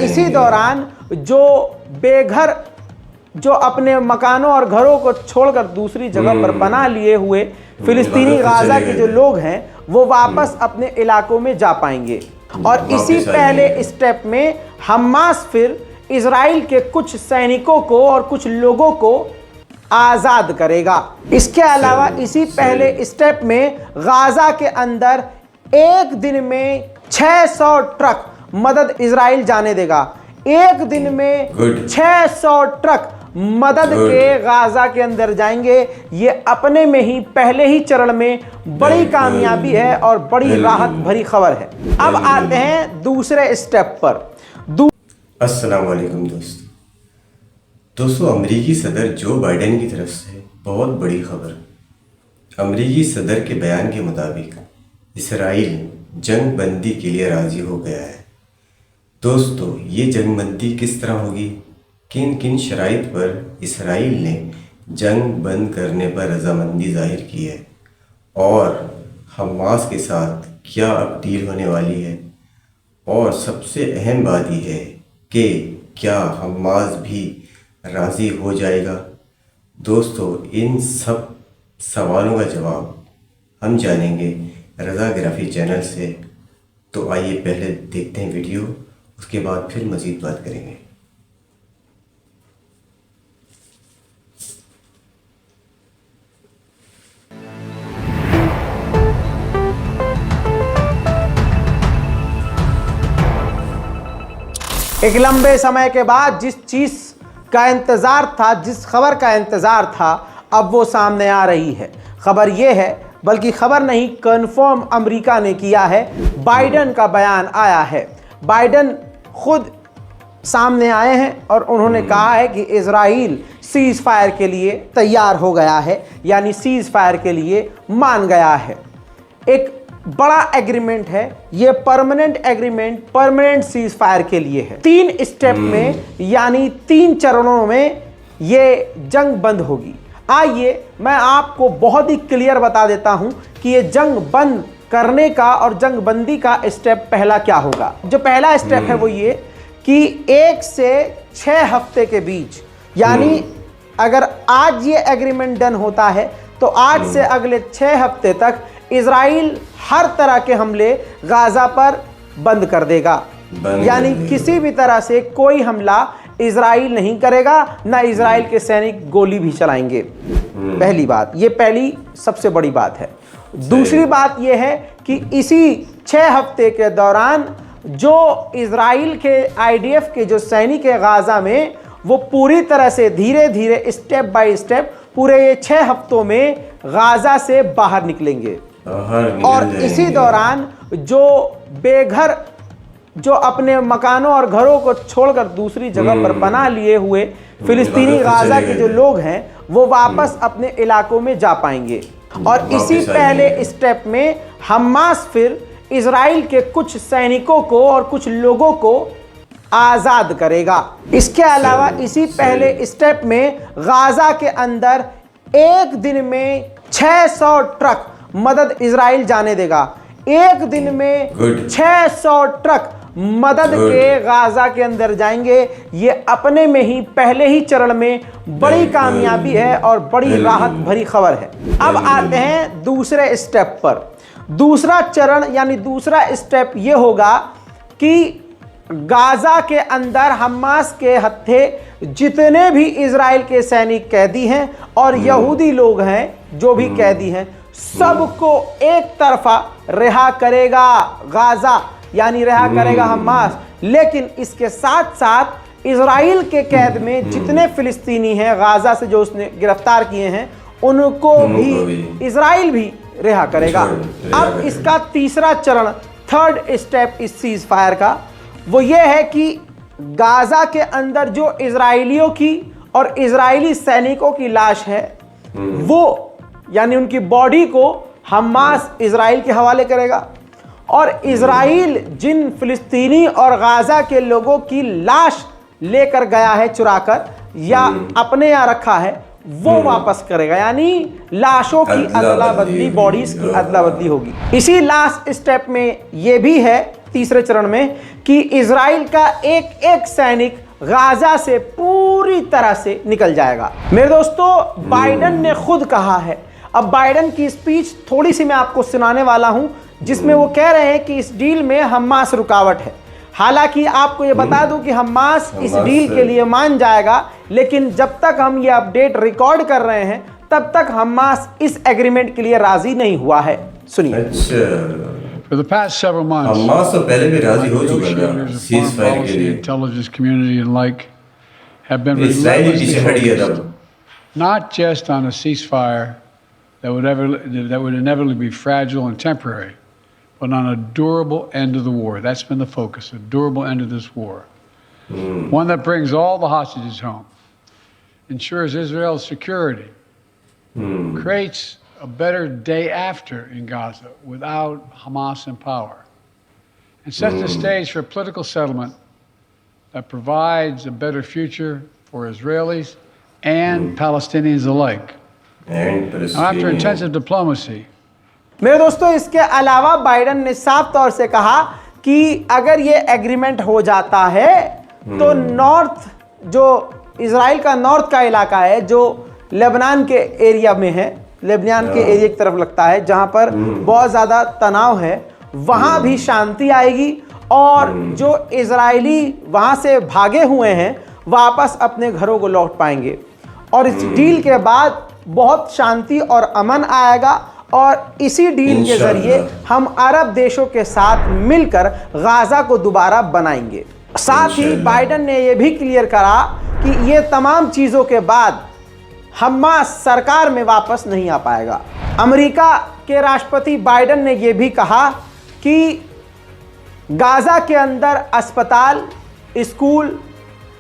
इसी दौरान जो अपने मकानों और घरों को छोड़कर दूसरी जगह पर बना लिए हुए फिलिस्तीनी गाजा के जो लोग हैं वो वापस अपने इलाकों में जा पाएंगे। और इसी पहले स्टेप में हमास फिर इजराइल के कुछ सैनिकों को और कुछ लोगों को आज़ाद करेगा। इसके अलावा इसी पहले स्टेप में गाजा के अंदर एक दिन में 600 ट्रक मदद इजराइल जाने देगा। एक दिन में 600 ट्रक मदद के गाजा के अंदर जाएंगे। ये अपने में ही पहले ही चरण में बड़ी कामयाबी है और बड़ी राहत भरी खबर है। अब आते हैं दूसरे स्टेप पर। अस्सलाम वालेकुम दोस्तों, अमरीकी सदर जो बाइडेन की तरफ से बहुत बड़ी खबर। अमरीकी सदर के बयान के मुताबिक इसराइल जंग बंदी के लिए राज़ी हो गया है। दोस्तों, ये जंग बंदी किस तरह होगी, किन किन शराइत पर इसराइल ने जंग बंद करने पर रजामंदी जाहिर की है और हमास के साथ क्या अब डील होने वाली है, और सबसे अहम बात यह है कि क्या हमास भी राज़ी हो जाएगा। दोस्तों, इन सब सवालों का जवाब हम जानेंगे रज़ाग्राफी चैनल से। तो आइए पहले देखते हैं वीडियो, उसके बाद फिर मज़ीद बात करेंगे। एक लंबे समय के बाद जिस चीज़ का इंतज़ार था, जिस खबर का इंतज़ार था, अब वो सामने आ रही है। खबर ये है, बल्कि खबर नहीं, कन्फर्म अमेरिका ने किया है। बाइडेन का बयान आया है। बाइडेन खुद सामने आए हैं और उन्होंने कहा है कि इजराइल सीज़ फायर के लिए तैयार हो गया है, यानी सीज़ फायर के लिए मान गया है। एक बड़ा एग्रीमेंट है ये, permanent agreement, permanent seize fire के लिए है। 3 स्टेप में यानी 3 चरणों में ये जंग बंद होगी। आइए मैं आपको बहुत ही क्लियर बता देता हूं कि ये जंग बंद करने का और जंग बंदी का स्टेप पहला क्या होगा। जो पहला स्टेप है वो ये कि 1 से 6 हफ्ते के बीच, यानी अगर आज ये एग्रीमेंट डन होता है तो आज से अगले 6 हफ्ते तक इजराइल हर तरह के हमले गाजा पर बंद कर देगा। यानी किसी भी तरह से कोई हमला इजराइल नहीं करेगा, ना इजराइल के सैनिक गोली भी चलाएंगे। पहली बात, ये पहली सबसे बड़ी बात है। दूसरी बात ये है कि इसी 6 हफ्ते के दौरान जो इजराइल के आईडीएफ के जो सैनिक है गाजा में, वो पूरी तरह से धीरे धीरे स्टेप बाय स्टेप पूरे ये 6 हफ्तों में गाजा से बाहर निकलेंगे। और इसी दौरान जो बेघर, जो अपने मकानों और घरों को छोड़कर दूसरी जगह पर बना लिए हुए फिलिस्तीनी गाजा के जो लोग हैं वो वापस अपने इलाकों में जा पाएंगे। और इसी पहले स्टेप में हमास फिर इजराइल के कुछ सैनिकों को और कुछ लोगों को आज़ाद करेगा। इसके अलावा इसी पहले स्टेप में गाजा के अंदर एक दिन में 600 ट्रक मदद इजराइल जाने देगा। एक दिन में 600 ट्रक मदद के गाजा के अंदर जाएंगे। ये अपने में ही पहले ही चरण में बड़ी कामयाबी है और बड़ी राहत भरी खबर है। अब आते हैं दूसरे स्टेप पर। दूसरा चरण यानी दूसरा स्टेप ये होगा कि गाजा के अंदर हमास के हत्थे जितने भी इजराइल के सैनिक कैदी हैं और यहूदी लोग हैं जो भी कैदी हैं, सबको एक तरफा रिहा करेगा गाजा, यानी रिहा करेगा हमास। लेकिन इसके साथ साथ इजराइल के कैद में जितने फिलिस्तीनी हैं गाजा से जो उसने गिरफ्तार किए हैं, उनको भी इजराइल भी रिहा करेगा। अब इसका तीसरा चरण, थर्ड स्टेप इस सीज फायर का, वो ये है कि गाजा के अंदर जो इजराइलियों की और इजरायली सैनिकों की लाश है, वो यानी उनकी बॉडी को हमास इजराइल के हवाले करेगा। और इजराइल जिन फिलिस्तीनी और गाजा के लोगों की लाश लेकर गया है चुराकर या अपने यहाँ रखा है, वो वापस करेगा। यानी लाशों की अदला बदली, बॉडीज की अदला बदली होगी। इसी लास्ट स्टेप में यह भी है, तीसरे चरण में, कि इजराइल का एक एक सैनिक गाजा से पूरी तरह से निकल जाएगा। मेरे दोस्तों, बाइडेन ने खुद कहा है, अब बाइडेन की स्पीच थोड़ी सी मैं आपको सुनाने वाला हूं, जिसमें वो कह रहे हैं कि इस डील में हमास रुकावट है। हालांकि आपको ये बता दूं कि हमास इस डील के लिए मान जाएगा, लेकिन जब तक हम ये अपडेट रिकॉर्ड कर रहे हैं तब तक हमास इस एग्रीमेंट के लिए राजी नहीं हुआ है। सुनिए। For the past several months, Hamas तो पहले भी राजी हो चुका था negotiators of cease foreign fire के policy, लिए। intelligence community, and like have been Israeli relentlessly पीछे हट गया focused था। not just on a ceasefire that would inevitably be fragile and temporary, but on a durable end of the war. That's been the focus, a durable end of this war. One that brings all the hostages home, ensures Israel's security, creates a better day after in Gaza without Hamas in power, and sets the stage for a political settlement that provides a better future for Israelis and Palestinians alike. Now, after intensive diplomacy, मेरे दोस्तों, इसके अलावा Biden ने साफ तौर से कहा कि अगर ये एग्रीमेंट हो जाता है तो नॉर्थ, जो इजराइल का नॉर्थ का इलाका है, जो लेबनान के एरिया में है, लेबनान के एरिया की तरफ लगता है, जहां पर बहुत ज़्यादा तनाव है, वहां भी शांति आएगी और जो इजरायली वहां से भागे हुए हैं वापस अपने घरों को लौट पाएंगे। और इस डील के बाद बहुत शांति और अमन आएगा और इसी डील के जरिए हम अरब देशों के साथ मिलकर गाजा को दोबारा बनाएंगे। साथ ही बाइडेन ने यह भी क्लियर करा कि ये तमाम चीज़ों के बाद हमास सरकार में वापस नहीं आ पाएगा। अमेरिका के राष्ट्रपति बाइडेन ने यह भी कहा कि गाजा के अंदर अस्पताल, school,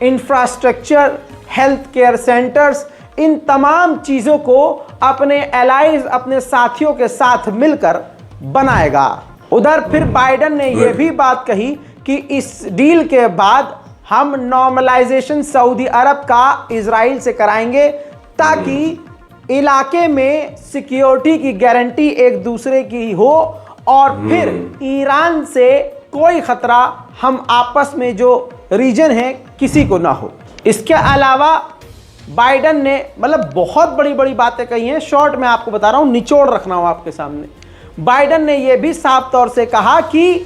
infrastructure, health care centres, इन तमाम चीज़ों को अपने एलाइज, अपने साथियों के साथ मिलकर बनाएगा। उधर फिर बाइडेन ने यह भी बात कही कि इस डील के बाद हम नॉर्मलाइजेशन सऊदी अरब का इजराइल से कराएंगे ताकि इलाके में सिक्योरिटी की गारंटी एक दूसरे की हो और फिर ईरान से कोई खतरा हम आपस में जो रीजन है किसी को ना हो। इसके अलावा बाइडेन ने बहुत बड़ी बड़ी बातें कही हैं। शॉर्ट में आपको बता रहा हूं, निचोड़ रखना हो आपके सामने। बाइडेन ने यह भी साफ तौर से कहा कि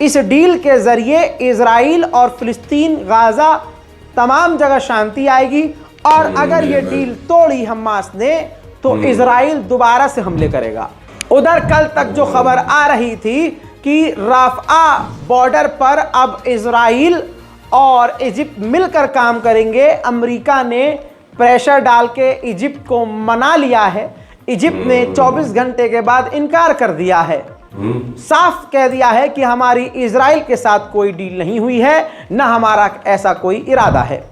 इस डील के जरिए इजराइल और फिलिस्तीन, गाजा, तमाम जगह शांति आएगी और अगर ये डील तोड़ी हमास ने तो इजराइल दोबारा से हमले करेगा। उधर कल तक जो खबर आ रही थी कि राफा बॉर्डर पर अब इजराइल और इजिप्ट मिलकर काम करेंगे, अमेरिका ने प्रेशर डाल के इजिप्ट को मना लिया है। इजिप्ट ने 24 घंटे के बाद इनकार कर दिया है, साफ कह दिया है कि हमारी इजराइल के साथ कोई डील नहीं हुई है, न हमारा ऐसा कोई इरादा है।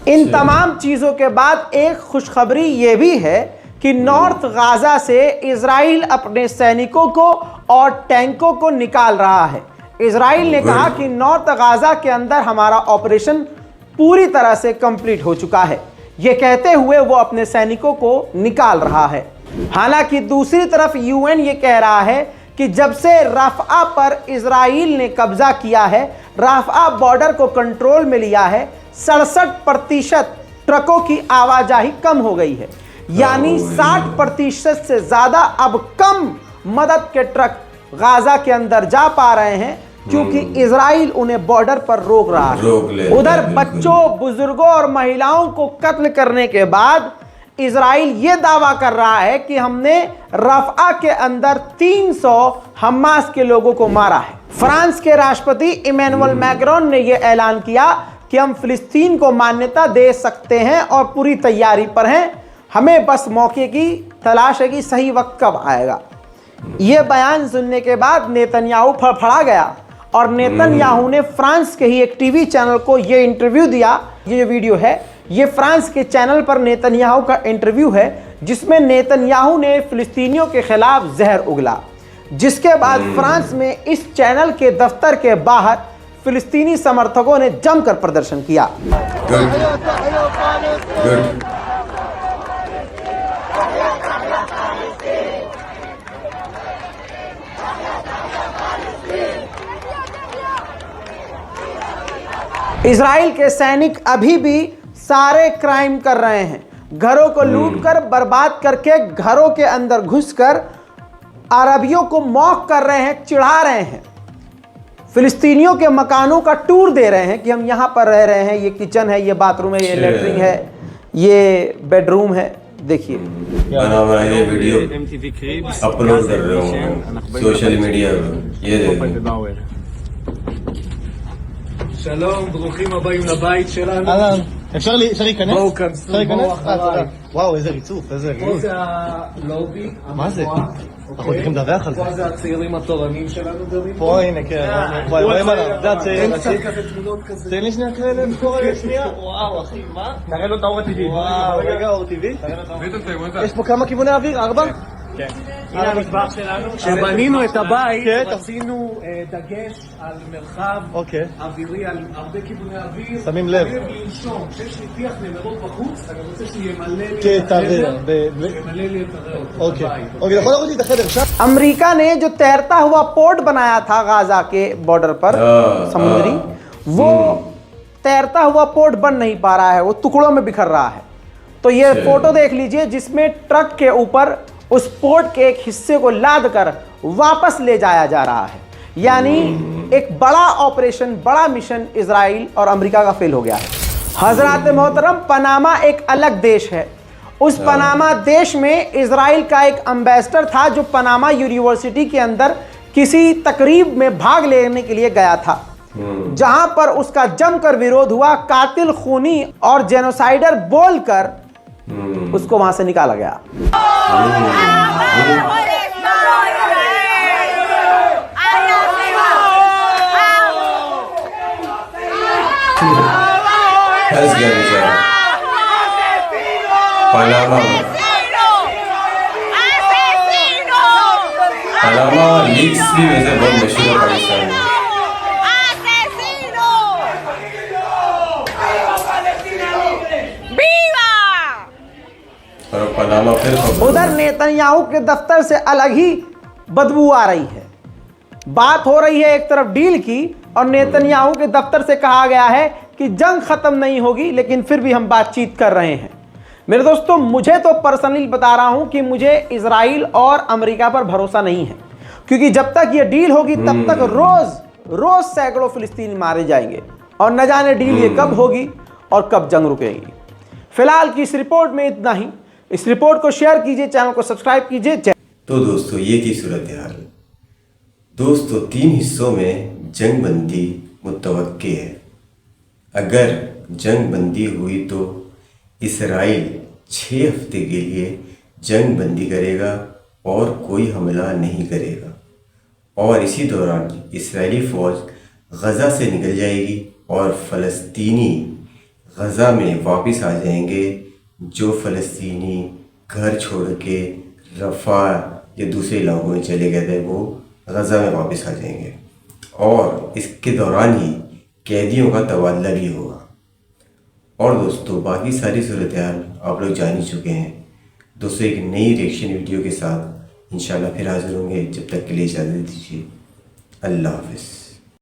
इन तमाम चीज़ों के बाद एक खुशखबरी ये भी है कि नॉर्थ गाजा से इजराइल अपने सैनिकों को और टैंकों को निकाल रहा है। इजराइल ने कहा कि नॉर्थ गाजा के अंदर हमारा ऑपरेशन पूरी तरह से कंप्लीट हो चुका है, ये कहते हुए वो अपने सैनिकों को निकाल रहा है। हालांकि दूसरी तरफ यूएन ये कह रहा है कि जब से राफा पर इजराइल ने कब्जा किया है, राफा बॉर्डर को कंट्रोल में लिया है, 67% ट्रकों की आवाजाही कम हो गई है, यानी 60% से ज्यादा अब कम मदद के ट्रक गाजा के अंदर जा पा रहे हैं क्योंकि इजराइल उन्हें बॉर्डर पर रोक रहा है। उधर बच्चों, बुजुर्गों और महिलाओं को कत्ल करने के बाद इजराइल ये दावा कर रहा है कि हमने रफ़ा के अंदर 300 हमास के लोगों को मारा है। फ्रांस के राष्ट्रपति इमैनुअल मैक्रोन ने यह ऐलान किया कि हम फिलिस्तीन को मान्यता दे सकते हैं और पूरी तैयारी पर हैं, हमें बस मौके की तलाश है कि सही वक्त कब आएगा। यह बयान सुनने के बाद नेतन्याहू फड़फड़ा गया और नेतन्याहू ने फ्रांस के ही एक टीवी चैनल को यह इंटरव्यू दिया। ये जो वीडियो है ये फ्रांस के चैनल पर नेतन्याहू का इंटरव्यू है जिसमें नेतन्याहू ने फिलिस्तीनियों के खिलाफ जहर उगला, जिसके बाद फ्रांस में इस चैनल के दफ्तर के बाहर फिलिस्तीनी समर्थकों ने जमकर प्रदर्शन किया। Good. इजराइल के सैनिक अभी भी सारे क्राइम कर रहे हैं, घरों को लूट कर बर्बाद करके घरों के अंदर घुसकर अरबियों को मौक कर रहे हैं, चिढ़ा रहे हैं, फिलिस्तीनियों के मकानों का टूर दे रहे हैं कि हम यहाँ पर रह रहे हैं, ये किचन है, ये बाथरूम है, ये लेटरिन है, ये बेडरूम है। देखिए बना ये वीडियो अपलोड कर रहे हो सोशल मीडिया पर, ये देखो। שלום, ברוכים הבאים לבית שלנו. אהלן, אפשר להיכנס? בואו כנסו, אפשר להיכנס? בואו אחריי. וואו, איזה ריצוף, איזה פה ריצוף. זה הלובי, מה זה? המבואה, אנחנו צריכים לדווח על זה. פה זה הצעירים התורנים שלנו גרים פה, הנה, כן. וואי, וואי, מה, זה הצעיר אין קצת הראשי? כזה תמונות כזה. תן לי שנייה כאלה, בקור רגע, שנייה. וואו, אחי, מה? תראה לו את האור הטבעי. וואו, רגע, אור טבעי. יש פה כמה כיווני אוויר? 4? כן. הנה המטבח שלנו. כשבנינו את הבית, כן. רצינו דגש על מרחב אוקיי. אווירי, על הרבה כיווני אוויר. שמים לב. לנשום. כשיש לי טיח נמרות בחוץ, אני רוצה שימלא לי כן, את את הריח. החדר, שימלא לי את הריח. אוקיי. אוקיי, יכול להראות לי את החדר שם? अमेरिका ने जो तैरता हुआ पोर्ट बनाया था गाजा के बॉर्डर पर समुद्री, वो तैरता हुआ पोर्ट बन नहीं पा रहा है, वो टुकड़ों में बिखर रहा है। तो ये फोटो देख लीजिए जिसमें ट्रक के ऊपर उस पोर्ट के एक हिस्से को लाद कर वापस ले जाया जा रहा है। यानी एक बड़ा ऑपरेशन, बड़ा मिशन इजराइल और अमेरिका का फेल हो गया है। हजरत मोहतरम, पनामा एक अलग देश है। उस पनामा देश में इजराइल का एक एम्बेसडर था जो पनामा यूनिवर्सिटी के अंदर किसी तकरीब में भाग लेने के लिए गया था, जहां पर उसका जमकर विरोध हुआ। कातिल, खूनी और जेनोसाइडर बोलकर उसको वहां से निकाला गया। फंस गया बेचारा पनामा में। पनामा लीक्स भी वैसे बहुत मशहूर है पाकिस्तान में। और पनामा फिर उधर नेतन्याहू के दफ्तर से अलग ही बदबू आ रही है। बात हो रही है एक तरफ डील की और नेतन्याहू के दफ्तर से कहा गया है कि जंग खत्म नहीं होगी, लेकिन फिर भी हम बातचीत कर रहे हैं। मेरे दोस्तों, मुझे तो पर्सनली बता रहा हूं कि मुझे इजराइल और अमेरिका पर भरोसा नहीं है, क्योंकि जब तक ये डील होगी तब तक रोज सैकड़ों फिलिस्तीनी मारे जाएंगे और न जाने डील ये कब होगी और कब जंग रुकेगी। फिलहाल की इस रिपोर्ट में इतना ही। इस रिपोर्ट को शेयर कीजिए, चैनल को सब्सक्राइब कीजिए। तो दोस्तों, ये थी सूरत हाल। दोस्तों, 3 हिस्सों में जंग बंदी मुतवक्के है। अगर जंग बंदी हुई तो इसराइल 6 हफ्ते के लिए जंग बंदी करेगा और कोई हमला नहीं करेगा, और इसी दौरान इसराइली फ़ौज गज़ा से निकल जाएगी और फ़लस्तीनी गज़ा में वापस आ जाएंगे। जो फ़लस्तीनी घर छोड़ के रफ़ा या दूसरे इलाकों में चले गए थे वो गज़ा में वापस आ जाएंगे, और इसके दौरान ही कैदियों का तबादला भी होगा। और दोस्तों, बाकी सारी सूरत हाल आप लोग जान ही चुके हैं। दोस्तों, एक नई रिएक्शन वीडियो के साथ इंशाल्लाह फिर हाजिर होंगे। जब तक के लिए इजाज़त दीजिए। अल्लाह हाफ़िज़।